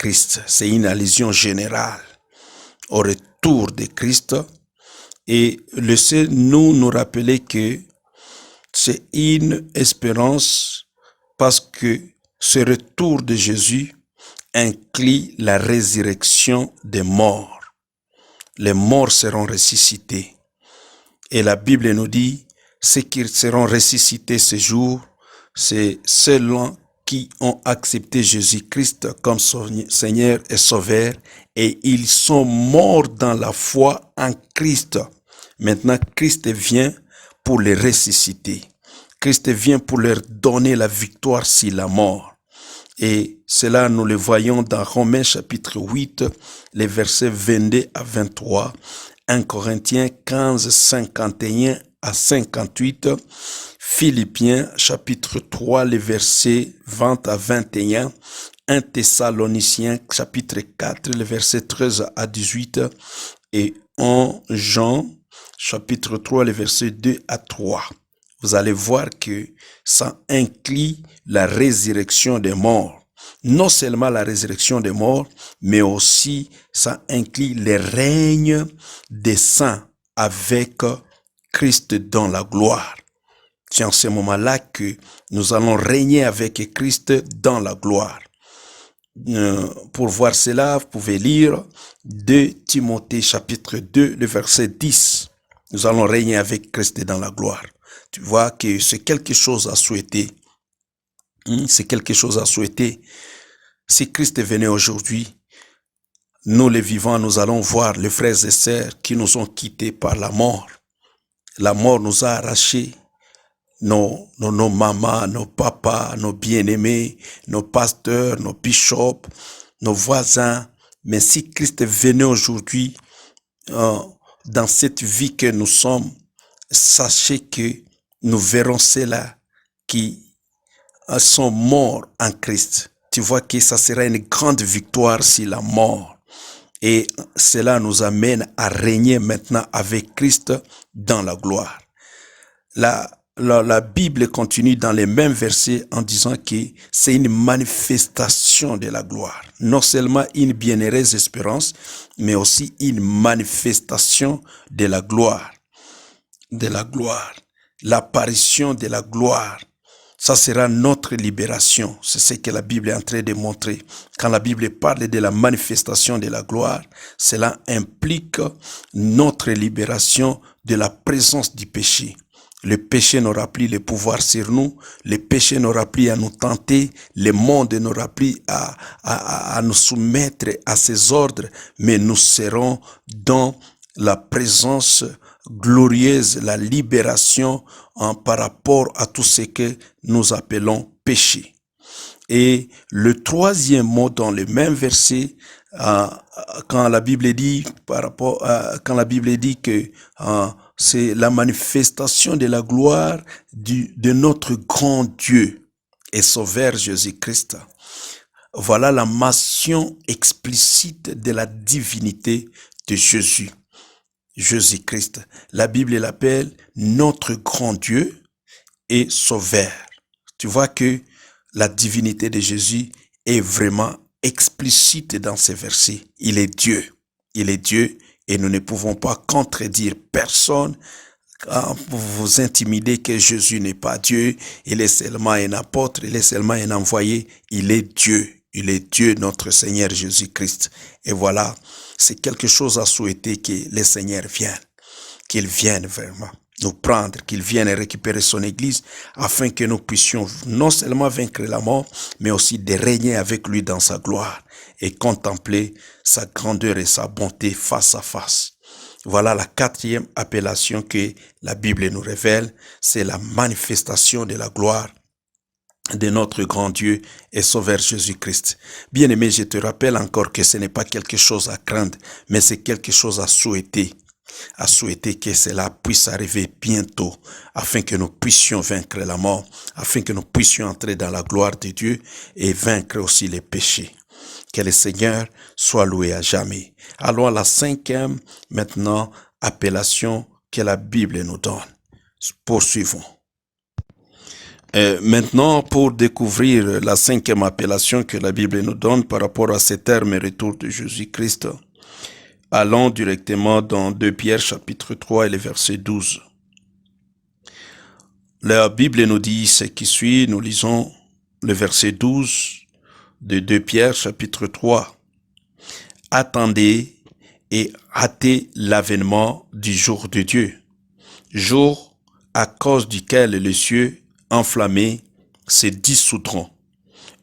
Christ. C'est une allusion générale au retour de Christ. Et laissez-nous nous rappeler que c'est une espérance parce que ce retour de Jésus inclut la résurrection des morts. Les morts seront ressuscités. Et la Bible nous dit, ceux qui seront ressuscités ce jour, c'est ceux-là qui ont accepté Jésus-Christ comme Seigneur et Sauveur, et ils sont morts dans la foi en Christ. Maintenant, Christ vient pour les ressusciter. Christ vient pour leur donner la victoire sur la mort. Et cela, nous le voyons dans Romains chapitre 8, les versets 22 à 23, 1 Corinthiens 15, 51 à 58, Philippiens chapitre 3, les versets 20 à 21, 1 Thessaloniciens chapitre 4, les versets 13 à 18, et 1 Jean chapitre 3, les versets 2 à 3. Vous allez voir que ça inclut la résurrection des morts. Non seulement la résurrection des morts, mais aussi ça inclut le règne des saints avec Christ dans la gloire. C'est en ce moment-là que nous allons régner avec Christ dans la gloire. Pour voir cela, vous pouvez lire 2 Timothée chapitre 2, le verset 10. Nous allons régner avec Christ dans la gloire. Tu vois que c'est quelque chose à souhaiter. C'est quelque chose à souhaiter. Si Christ venait aujourd'hui, nous les vivants, nous allons voir les frères et sœurs qui nous ont quittés par la mort. La mort nous a arrachés. Nos mamans, nos papas, nos bien-aimés, nos pasteurs, nos bishops, nos voisins. Mais si Christ venait aujourd'hui, dans cette vie que nous sommes, sachez que nous verrons ceux-là qui sont morts en Christ. Tu vois que ça sera une grande victoire sur la mort. Et cela nous amène à régner maintenant avec Christ dans la gloire. La Bible continue dans les mêmes versets en disant que c'est une manifestation de la gloire. Non seulement une bienheureuse espérance, mais aussi une manifestation de la gloire. De la gloire. L'apparition de la gloire. Ça sera notre libération. C'est ce que la Bible est en train de montrer. Quand la Bible parle de la manifestation de la gloire, cela implique notre libération de la présence du péché. Le péché n'aura plus le pouvoir sur nous. Le péché n'aura plus à nous tenter. Le monde n'aura plus à nous soumettre à ses ordres. Mais nous serons dans la présence glorieuse, la libération par rapport à tout ce que nous appelons péché. Et le troisième mot dans le même verset, quand la Bible dit que c'est la manifestation de la gloire de notre grand Dieu et Sauveur Jésus-Christ. Voilà la mention explicite de la divinité de Jésus. Jésus-Christ. La Bible l'appelle notre grand Dieu et Sauveur. Tu vois que la divinité de Jésus est vraiment explicite dans ces versets. Il est Dieu. Il est Dieu et nous ne pouvons pas contredire personne pour vous intimider que Jésus n'est pas Dieu. Il est seulement un apôtre, il est seulement un envoyé. Il est Dieu. Il est Dieu, notre Seigneur Jésus-Christ. Et voilà, c'est quelque chose à souhaiter que le Seigneur vienne. Qu'il vienne vraiment nous prendre, qu'il vienne récupérer son Église afin que nous puissions non seulement vaincre la mort, mais aussi de régner avec lui dans sa gloire et contempler sa grandeur et sa bonté face à face. Voilà la quatrième appellation que la Bible nous révèle, c'est la manifestation de la gloire de notre grand Dieu et Sauveur Jésus-Christ. Bien-aimé, je te rappelle encore que ce n'est pas quelque chose à craindre, mais c'est quelque chose à souhaiter que cela puisse arriver bientôt, afin que nous puissions vaincre la mort, afin que nous puissions entrer dans la gloire de Dieu et vaincre aussi les péchés. Que le Seigneur soit loué à jamais. Allons à la cinquième, maintenant, appellation que la Bible nous donne. Poursuivons. Maintenant, pour découvrir la cinquième appellation que la Bible nous donne par rapport à ces termes et retour de Jésus-Christ, allons directement dans 2 Pierre chapitre 3 et le verset 12. La Bible nous dit ce qui suit, nous lisons le verset 12 de 2 Pierre chapitre 3. Attendez et hâtez l'avènement du jour de Dieu, jour à cause duquel les cieux enflammés se dissoudront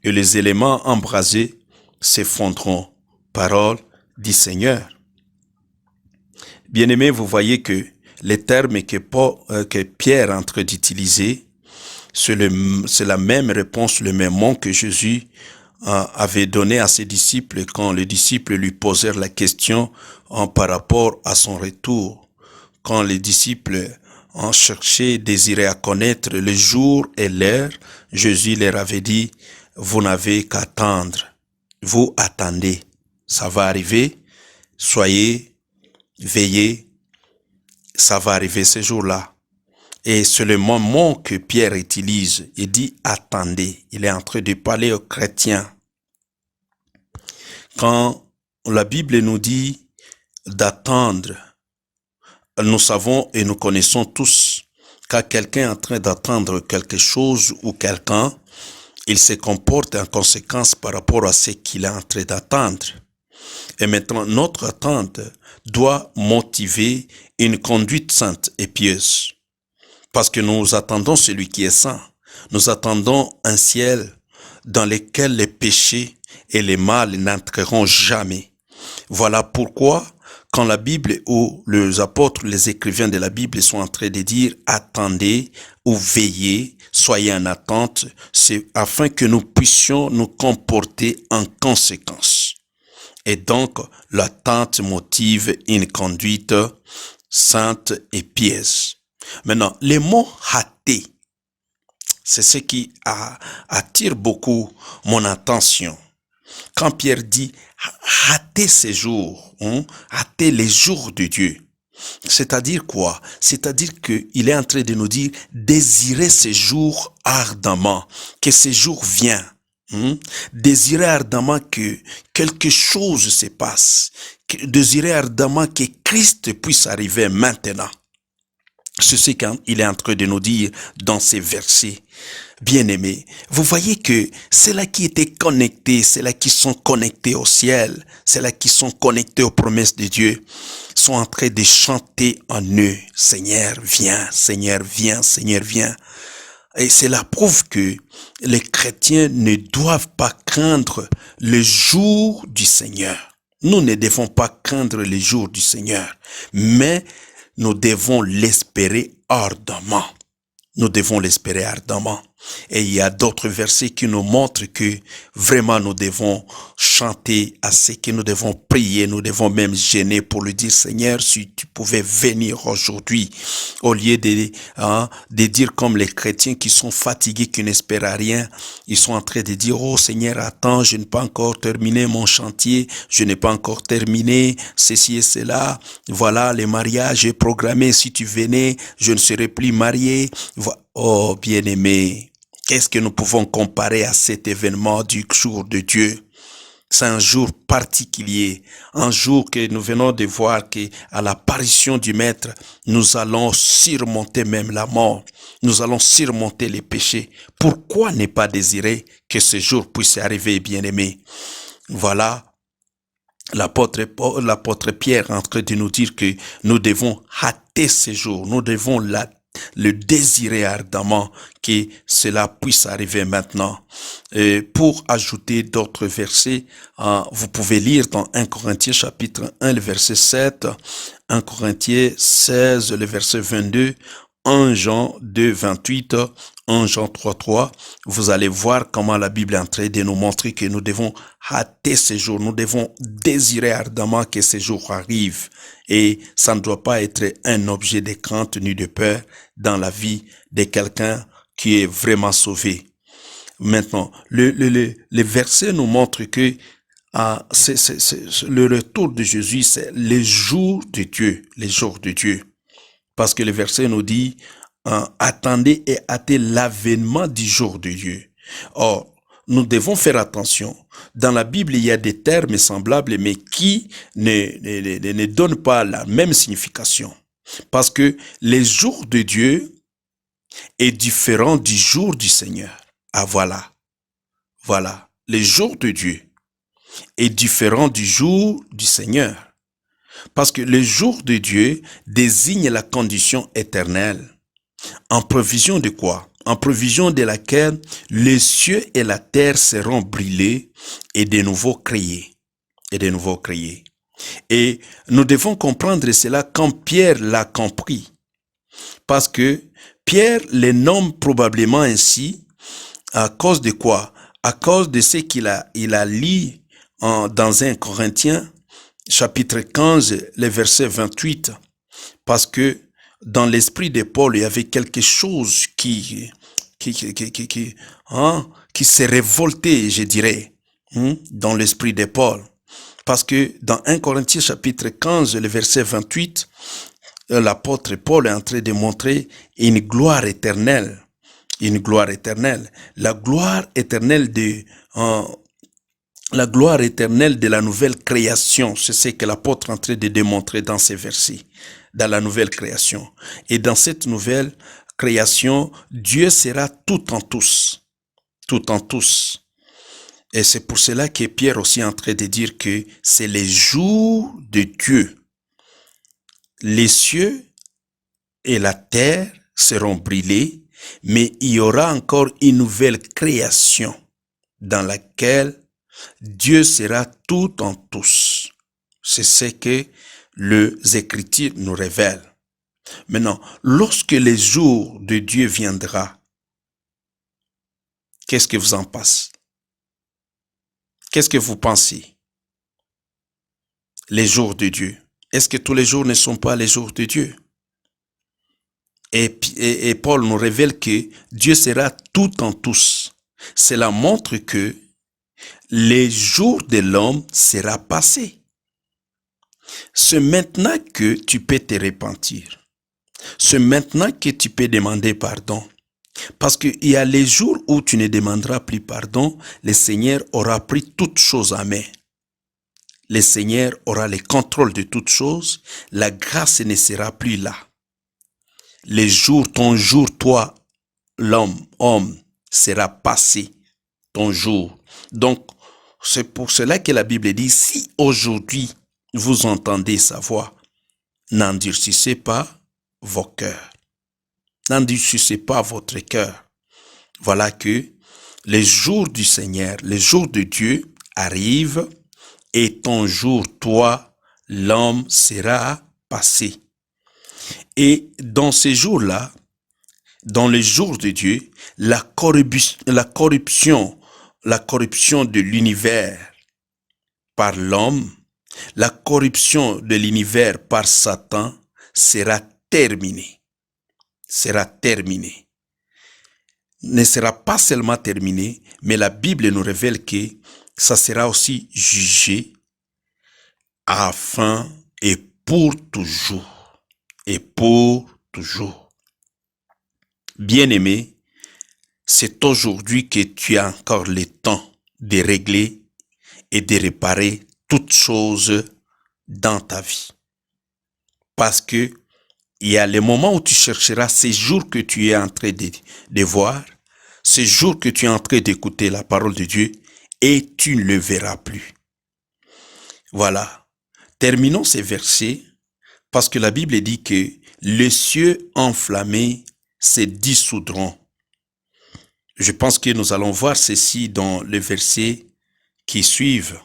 et les éléments embrasés s'effondreront. Parole du Seigneur. Bien-aimés, vous voyez que les termes que Pierre est en train d'utiliser, c'est la même réponse, le même mot que Jésus avait donné à ses disciples quand les disciples lui posèrent la question par rapport à son retour. Quand les disciples ont cherché, désiré à connaître le jour et l'heure, Jésus leur avait dit, vous n'avez qu'à attendre. Vous attendez. Ça va arriver. Soyez, veillez. Ça va arriver ce jour-là. Et c'est le moment que Pierre utilise. Il dit attendez. Il est en train de parler aux chrétiens. Quand la Bible nous dit d'attendre, nous savons et nous connaissons tous quand quelqu'un est en train d'attendre quelque chose ou quelqu'un, il se comporte en conséquence par rapport à ce qu'il est en train d'attendre. Et maintenant, notre attente doit motiver une conduite sainte et pieuse. Parce que nous attendons celui qui est saint. Nous attendons un ciel dans lequel les péchés et les mal n'entreront jamais. Voilà pourquoi, quand la Bible ou les apôtres, les écrivains de la Bible sont en train de dire « attendez » ou « veillez », soyez en attente, c'est afin que nous puissions nous comporter en conséquence. Et donc, l'attente motive une conduite sainte et pieuse. Maintenant, le mot « hâter », c'est ce qui attire beaucoup mon attention. Quand Pierre dit « hâter ces jours », hâter les jours de Dieu, c'est-à-dire quoi? C'est-à-dire qu'il est en train de nous dire « désirer ces jours ardemment, que ces jours viennent ». Désirer ardemment que quelque chose se passe, désirer ardemment que Christ puisse arriver maintenant. C'est ce qu'il est en train de nous dire dans ces versets. Bien-aimés, vous voyez que ceux-là qui étaient connectés, ceux-là qui sont connectés au ciel, ceux-là qui sont connectés aux promesses de Dieu, sont en train de chanter en eux, Seigneur, viens, Seigneur, viens, Seigneur, viens. Et cela prouve que les chrétiens ne doivent pas craindre le jour du Seigneur. Nous ne devons pas craindre le jour du Seigneur, mais nous devons l'espérer ardemment. Nous devons l'espérer ardemment. Et il y a d'autres versets qui nous montrent que vraiment nous devons chanter à ce que nous devons prier, nous devons même gêner pour lui dire Seigneur, si tu pouvais venir aujourd'hui, au lieu de dire comme les chrétiens qui sont fatigués, qui n'espèrent à rien, ils sont en train de dire oh Seigneur, attends, je n'ai pas encore terminé mon chantier, je n'ai pas encore terminé ceci et cela, voilà les mariages est programmé, si tu venais, je ne serais plus marié. Oh bien-aimé, qu'est-ce que nous pouvons comparer à cet événement du jour de Dieu? C'est un jour particulier, un jour que nous venons de voir que à l'apparition du Maître, nous allons surmonter même la mort, nous allons surmonter les péchés. Pourquoi ne pas désirer que ce jour puisse arriver, bien-aimé? Voilà, l'apôtre Pierre est en train de nous dire que nous devons hâter ce jour, nous devons le désirer ardemment que cela puisse arriver maintenant. Et pour ajouter d'autres versets, vous pouvez lire dans 1 Corinthiens chapitre 1, le verset 7, 1 Corinthiens 16, le verset 22, 1 Jean 2, 28, 1 Jean 3, 3. Vous allez voir comment la Bible est en train de nous montrer que nous devons hâter ces jours, nous devons désirer ardemment que ces jours arrivent. Et ça ne doit pas être un objet de crainte ni de peur dans la vie de quelqu'un qui est vraiment sauvé. Maintenant, le verset nous montre que le retour de Jésus, c'est les jours de Dieu, les jours de Dieu. Parce que le verset nous dit, attendez et hâtez l'avènement du jour de Dieu. Or, nous devons faire attention. Dans la Bible, il y a des termes semblables, mais qui ne donnent pas la même signification. Parce que les jours de Dieu est différent du jour du Seigneur. Ah voilà. Voilà. Les jours de Dieu est différent du jour du Seigneur. Parce que le jour de Dieu désigne la condition éternelle. En provision de quoi? En provision de laquelle les cieux et la terre seront brûlés et de nouveau créés. Et de nouveau créés. Et nous devons comprendre cela quand Pierre l'a compris. Parce que Pierre les nomme probablement ainsi à cause de quoi? À cause de ce qu'il a lu dans 1 Corinthiens, chapitre 15, le verset 28. Parce que dans l'esprit de Paul, il y avait quelque chose qui s'est révolté, je dirais, dans l'esprit de Paul. Parce que dans 1 Corinthiens chapitre 15, le verset 28, l'apôtre Paul est en train de montrer une gloire éternelle. Une gloire éternelle. La gloire éternelle de la nouvelle création. C'est ce que l'apôtre est en train de démontrer dans ces versets. Dans la nouvelle création. Et dans cette nouvelle création, Dieu sera tout en tous. Tout en tous. Et c'est pour cela que Pierre aussi est en train de dire que c'est les jours de Dieu. Les cieux et la terre seront brûlés, mais il y aura encore une nouvelle création dans laquelle Dieu sera tout en tous. C'est ce que les Écritures nous révèlent. Maintenant, lorsque le jour de Dieu viendra, qu'est-ce que vous en pensez? Qu'est-ce que vous pensez? Les jours de Dieu. Est-ce que tous les jours ne sont pas les jours de Dieu? Et Paul nous révèle que Dieu sera tout en tous. Cela montre que les jours de l'homme sera passé. C'est maintenant que tu peux te repentir. C'est maintenant que tu peux demander pardon. Parce qu'il y a les jours où tu ne demanderas plus pardon, le Seigneur aura pris toutes choses en main. Le Seigneur aura le contrôle de toutes choses, la grâce ne sera plus là. Les jours, ton jour, toi, homme, sera passé, ton jour. Donc, c'est pour cela que la Bible dit, si aujourd'hui vous entendez sa voix, n'endurcissez pas vos cœurs. N'endurcissez pas votre cœur. Voilà que les jours du Seigneur, les jours de Dieu arrivent et ton jour, toi, l'homme, sera passé. Et dans ces jours-là, dans les jours de Dieu, la corruption de l'univers par l'homme, la corruption de l'univers par Satan sera terminée. Sera terminée. Ne sera pas seulement terminée, mais la Bible nous révèle que ça sera aussi jugé afin et pour toujours. Et pour toujours. Bien-aimé, c'est aujourd'hui que tu as encore le temps de régler et de réparer toutes choses dans ta vie. Parce que il y a le moment où tu chercheras ces jours que tu es en train de voir, ces jours que tu es en train d'écouter la parole de Dieu et tu ne le verras plus. Voilà. Terminons ces versets parce que la Bible dit que les cieux enflammés se dissoudront. Je pense que nous allons voir ceci dans les versets qui suivent.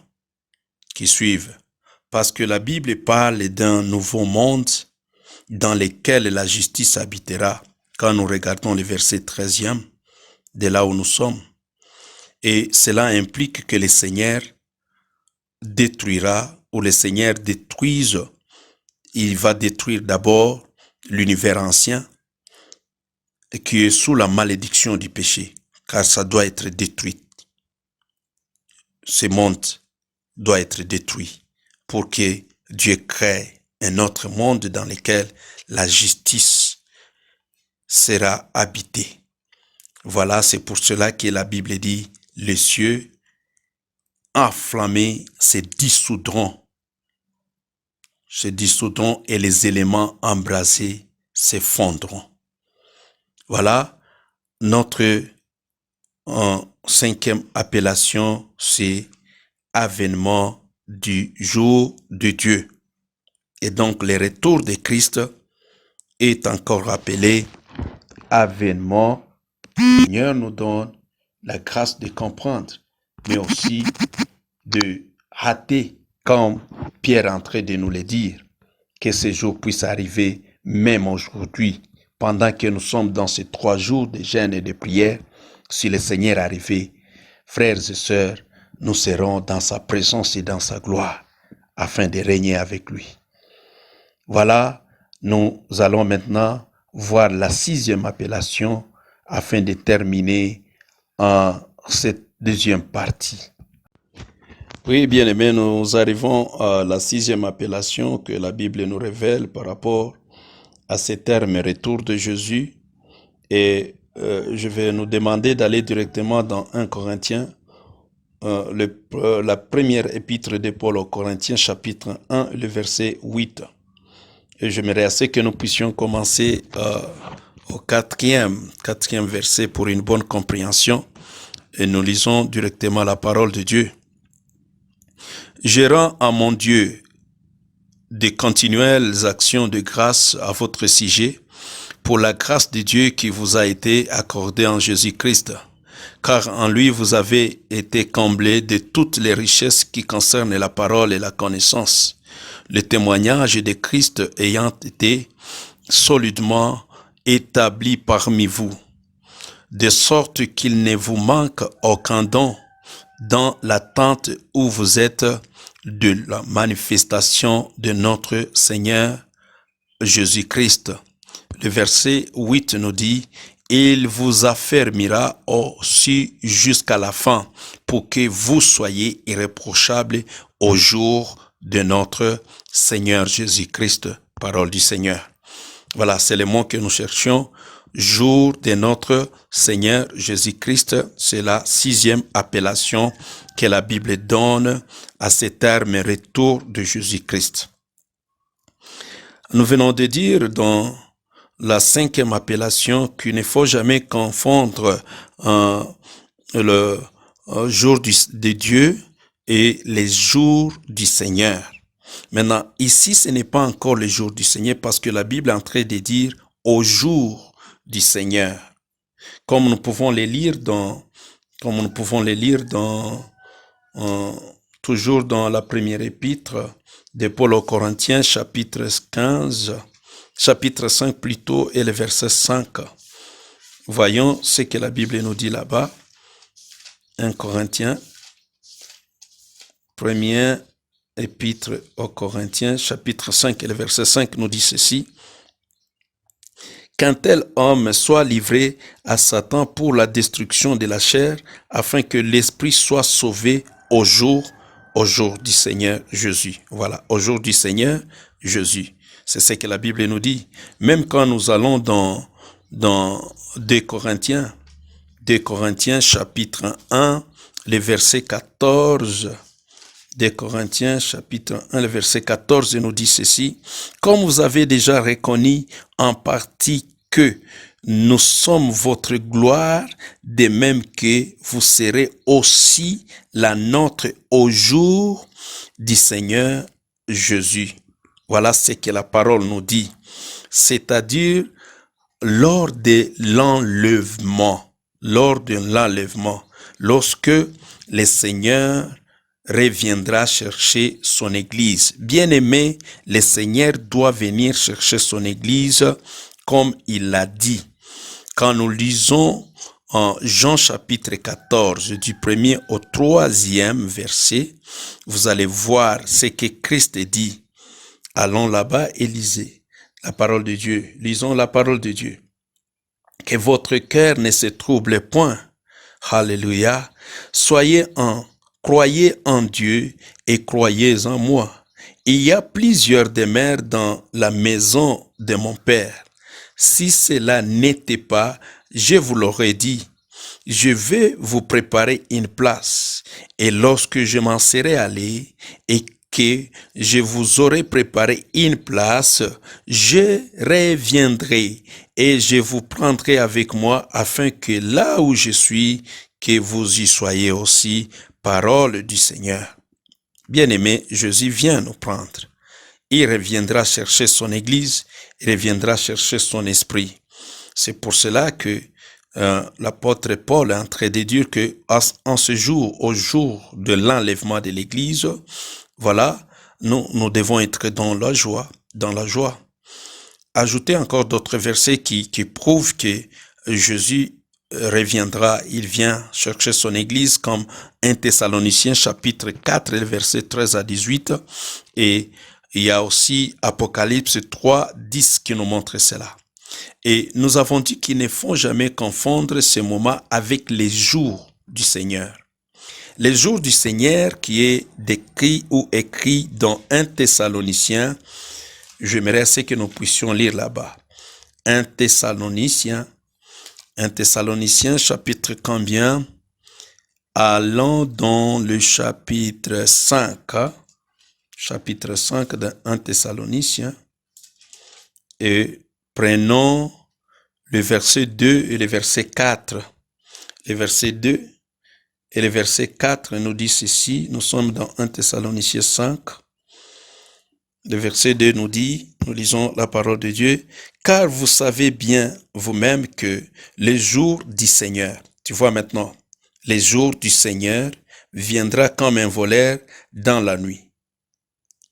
Parce que la Bible parle d'un nouveau monde dans lequel la justice habitera, quand nous regardons le verset 13e, de là où nous sommes. Et cela implique que le Seigneur détruira, ou le Seigneur détruise, il va détruire d'abord l'univers ancien, qui est sous la malédiction du péché, car ça doit être détruit. Ce monde doit être détruit pour que Dieu crée un autre monde dans lequel la justice sera habité. Voilà, c'est pour cela que la Bible dit, les cieux enflammés se dissoudront et les éléments embrasés s'effondreront. Voilà, notre cinquième appellation, c'est avènement du jour de Dieu. Et donc, le retour de Christ est encore appelé avènement. Le Seigneur nous donne la grâce de comprendre, mais aussi de hâter, comme Pierre est en train de nous le dire, que ces jours puissent arriver même aujourd'hui, pendant que nous sommes dans ces 3 jours de jeûne et de prière. Si le Seigneur arrivait, frères et sœurs, nous serons dans sa présence et dans sa gloire, afin de régner avec lui. Voilà, nous allons maintenant voir la 6e appellation, afin de terminer en cette deuxième partie. Oui, bien aimé, nous arrivons à la 6e appellation que la Bible nous révèle par rapport à ces termes retour de Jésus. Et je vais nous demander d'aller directement dans 1 Corinthiens, la première épître de Paul aux Corinthiens, chapitre 1, le verset 8. Et j'aimerais assez que nous puissions commencer au quatrième verset pour une bonne compréhension. Et nous lisons directement la parole de Dieu. Je rends à mon Dieu de continuelles actions de grâce à votre sujet pour la grâce de Dieu qui vous a été accordée en Jésus-Christ, car en lui vous avez été comblés de toutes les richesses qui concernent la parole et la connaissance, le témoignage de Christ ayant été solidement établi parmi vous, de sorte qu'il ne vous manque aucun don dans l'attente où vous êtes de la manifestation de notre Seigneur Jésus-Christ. Le verset 8 nous dit, « Il vous affermira aussi jusqu'à la fin, pour que vous soyez irréprochables au jour de notre Seigneur Jésus-Christ. » Parole du Seigneur. Voilà, c'est le mot que nous cherchions. Jour de notre Seigneur Jésus-Christ, c'est la 6e appellation que la Bible donne à ce terme retour de Jésus-Christ. Nous venons de dire dans la 5e appellation qu'il ne faut jamais confondre le jour de Dieu et les jours du Seigneur. Maintenant, ici, ce n'est pas encore le jour du Seigneur parce que la Bible est en train de dire au jour du Seigneur. Comme nous pouvons les lire toujours dans la première épître de Paul aux Corinthiens, chapitre 5 plutôt, et le verset 5. Voyons ce que la Bible nous dit là-bas. 1 Corinthiens, première épître aux Corinthiens, chapitre 5 et le verset 5 nous dit ceci. Qu'un tel homme soit livré à Satan pour la destruction de la chair, afin que l'esprit soit sauvé au jour du Seigneur Jésus. Voilà, au jour du Seigneur Jésus. C'est ce que la Bible nous dit. Même quand nous allons dans 2 Corinthiens chapitre 1, le verset 14. 2 Corinthiens chapitre 1, le verset 14 nous dit ceci. Comme vous avez déjà reconnu en partie que nous sommes votre gloire, de même que vous serez aussi la nôtre au jour du Seigneur Jésus. Voilà ce que la parole nous dit. C'est-à-dire lors de l'enlèvement, lorsque le Seigneur reviendra chercher son Église. Bien-aimé, le Seigneur doit venir chercher son Église comme il l'a dit. Quand nous lisons en Jean chapitre 14, du 1er au 3e verset, vous allez voir ce que Christ dit. Allons là-bas et lisez la parole de Dieu. Lisons la parole de Dieu. Que votre cœur ne se trouble point. Alléluia. Croyez en Dieu et croyez en moi. Il y a plusieurs demeures dans la maison de mon Père. Si cela n'était pas, je vous l'aurais dit. Je vais vous préparer une place. Et lorsque je m'en serai allé et que je vous aurai préparé une place, je reviendrai et je vous prendrai avec moi afin que là où je suis, que vous y soyez aussi. Parole du Seigneur. Bien-aimé, Jésus vient nous prendre. Il reviendra chercher son Église, il reviendra chercher son esprit. C'est pour cela que l'apôtre Paul est en train de dire que en ce jour, au jour de l'enlèvement de l'Église, voilà, nous devons être dans la joie, dans la joie. Ajoutez encore d'autres versets qui prouvent que Jésus reviendra, il vient chercher son Église, comme 1 Thessaloniciens chapitre 4, versets 13 à 18, et il y a aussi Apocalypse 3, 10 qui nous montre cela. Et nous avons dit qu'il ne faut jamais confondre ce moment avec les jours du Seigneur. Les jours du Seigneur qui est décrit ou écrit dans 1 Thessaloniciens, j'aimerais assez que nous puissions lire là-bas. 1 Thessaloniciens chapitre combien? Allons dans le chapitre 5, chapitre 5 de 1 Thessaloniciens, et prenons le verset 2 et le verset 4. Le verset 2 et le verset 4 nous dit ceci. Nous sommes dans 1 Thessaloniciens 5. Le verset 2 nous dit, nous lisons la parole de Dieu, « Car vous savez bien vous-même que les jours du Seigneur, » tu vois maintenant, les jours du Seigneur viendra comme un voleur dans la nuit.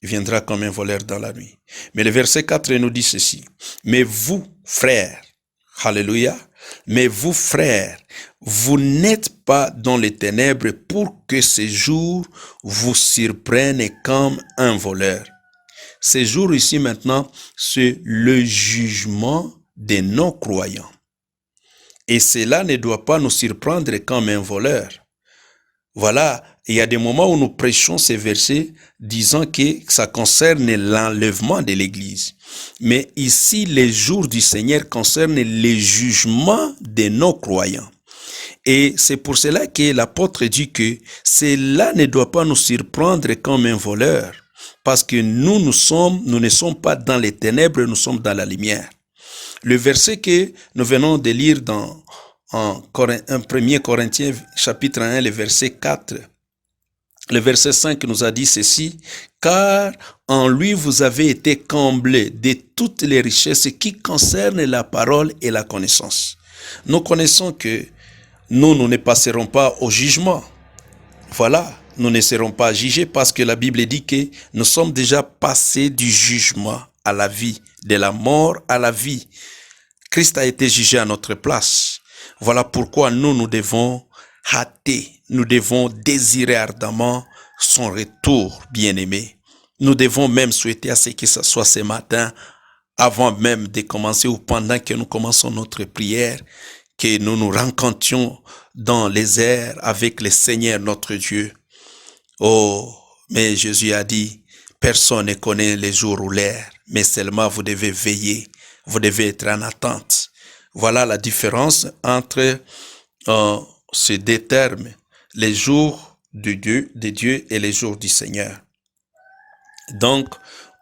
Il viendra comme un voleur dans la nuit. Mais le verset 4 nous dit ceci, « Mais vous, frères, alléluia, mais vous, frères, vous n'êtes pas dans les ténèbres pour que ces jours vous surprennent comme un voleur. » Ces jours ici maintenant, c'est le jugement des non-croyants. Et cela ne doit pas nous surprendre comme un voleur. Voilà, il y a des moments où nous prêchons ces versets disant que ça concerne l'enlèvement de l'Église. Mais ici, les jours du Seigneur concernent les jugements des non-croyants. Et c'est pour cela que l'apôtre dit que cela ne doit pas nous surprendre comme un voleur. Parce que nous ne sommes pas dans les ténèbres, nous sommes dans la lumière. Le verset que nous venons de lire dans en 1 Corinthiens chapitre 1, le verset 4, le verset 5 nous a dit ceci, « Car en lui vous avez été comblés de toutes les richesses qui concernent la parole et la connaissance. » Nous connaissons que nous ne passerons pas au jugement. Voilà. Nous ne serons pas jugés parce que la Bible dit que nous sommes déjà passés du jugement à la vie, de la mort à la vie. Christ a été jugé à notre place. Voilà pourquoi nous devons hâter, nous devons désirer ardemment son retour, bien-aimé. Nous devons même souhaiter à ce que ce soit ce matin, avant même de commencer ou pendant que nous commençons notre prière, que nous nous rencontrions dans les airs avec le Seigneur notre Dieu. Oh, mais Jésus a dit, personne ne connaît les jours ou l'heure, mais seulement vous devez veiller, vous devez être en attente. Voilà la différence entre ces deux termes, les jours de Dieu et les jours du Seigneur. Donc,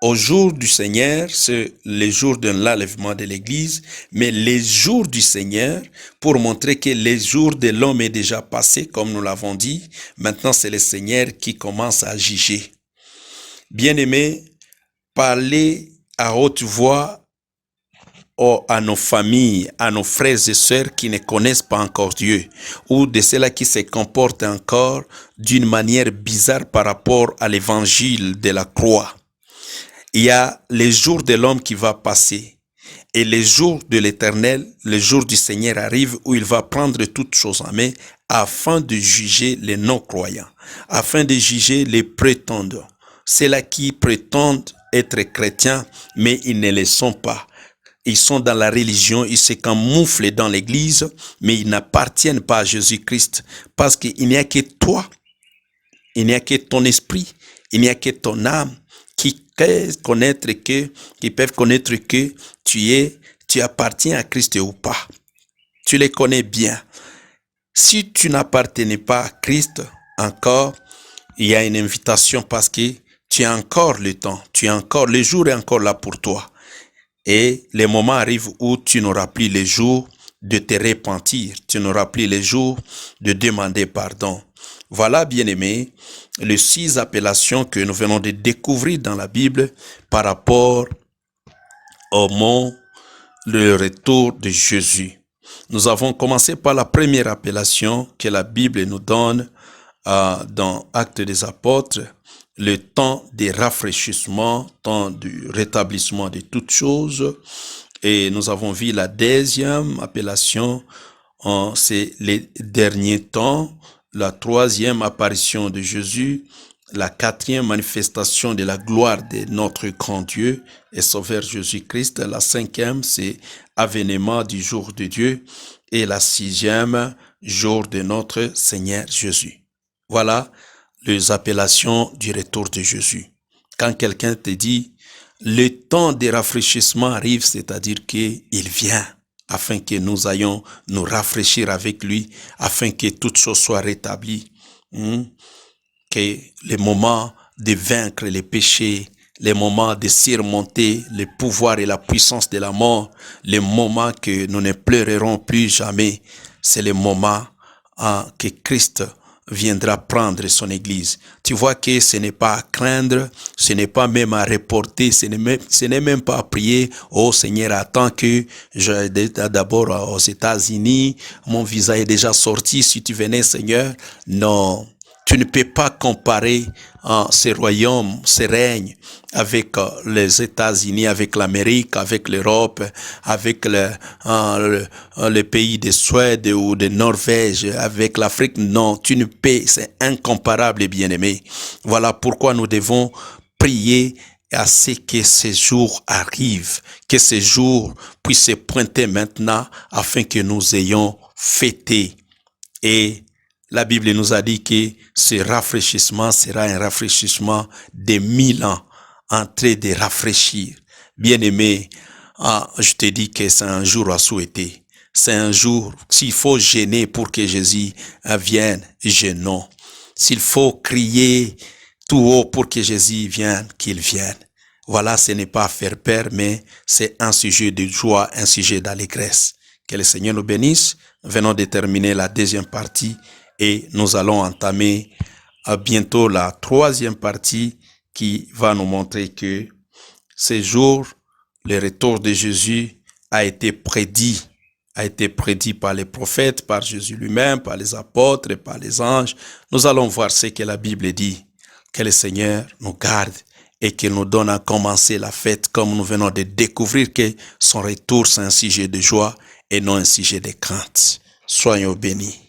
au jour du Seigneur, c'est les jours de l'enlèvement de l'Église, mais les jours du Seigneur, pour montrer que les jours de l'homme est déjà passé, comme nous l'avons dit, maintenant c'est le Seigneur qui commence à juger. Bien-aimés, parlez à haute voix à nos familles, à nos frères et sœurs qui ne connaissent pas encore Dieu, ou de ceux-là qui se comportent encore d'une manière bizarre par rapport à l'évangile de la croix. Il y a les jours de l'homme qui va passer et les jours de l'Éternel, le jour du Seigneur arrive où il va prendre toutes choses en main afin de juger les non-croyants, afin de juger les prétendants. Ceux-là qui prétendent être chrétiens, mais ils ne le sont pas. Ils sont dans la religion, ils se camouflent dans l'église, mais ils n'appartiennent pas à Jésus-Christ parce qu'il n'y a que toi, il n'y a que ton esprit, il n'y a que ton âme qui peuvent connaître que tu es tu appartiens à Christ ou pas. Tu les connais bien. Si tu n'appartenais pas à Christ encore, il y a une invitation parce que tu as encore le temps, le jour est encore là pour toi. Et les moments arrivent où tu n'auras plus les jours de te repentir, tu n'auras plus les jours de demander pardon. Voilà, bien-aimés, les 6 appellations que nous venons de découvrir dans la Bible par rapport au mot, le retour de Jésus. Nous avons commencé par la première appellation que la Bible nous donne dans Actes des Apôtres, le temps des rafraîchissements, temps du rétablissement de toutes choses. Et nous avons vu la deuxième appellation, c'est les derniers temps, la troisième apparition de Jésus, la quatrième manifestation de la gloire de notre grand Dieu et Sauveur Jésus-Christ. La cinquième, c'est avènement du jour de Dieu. Et la sixième, jour de notre Seigneur Jésus. Voilà les appellations du retour de Jésus. Quand quelqu'un te dit, le temps des rafraîchissements arrive, c'est-à-dire qu'il vient afin que nous ayons nous rafraîchir avec lui, afin que toutes choses soient rétablies. Que les moments de vaincre les péchés, les moments de surmonter le pouvoir et la puissance de la mort, les moments que nous ne pleurerons plus jamais, c'est le moment que Christ viendra prendre son église. Tu vois que ce n'est pas à craindre, ce n'est pas même à reporter, ce n'est même pas à prier. Oh Seigneur, attends que j'aille d'abord aux États-Unis, mon visa est déjà sorti, si tu venais Seigneur. Non. Tu ne peux pas comparer ces royaumes, ces règnes avec les États-Unis, avec l'Amérique, avec l'Europe, avec le pays de Suède ou de Norvège, avec l'Afrique. Non, tu ne peux, c'est incomparable et bien-aimé. Voilà pourquoi nous devons prier à ce que ces jours arrivent, que ces jours puissent se pointer maintenant afin que nous ayons fêté. Et la Bible nous a dit que ce rafraîchissement sera un rafraîchissement de 1000 ans, en train de rafraîchir. Bien-aimé, je te dis que c'est un jour à souhaiter. C'est un jour, s'il faut gêner pour que Jésus vienne, gênons. S'il faut crier tout haut pour que Jésus vienne, qu'il vienne. Voilà, ce n'est pas faire peur, mais c'est un sujet de joie, un sujet d'allégresse. Que le Seigneur nous bénisse. Venons de terminer la deuxième partie. Et nous allons entamer bientôt la troisième partie qui va nous montrer que ce jour, le retour de Jésus a été prédit par les prophètes, par Jésus lui-même, par les apôtres et par les anges. Nous allons voir ce que la Bible dit. Que le Seigneur nous garde et qu'il nous donne à commencer la fête comme nous venons de découvrir que son retour c'est un sujet de joie et non un sujet de crainte. Soyons bénis.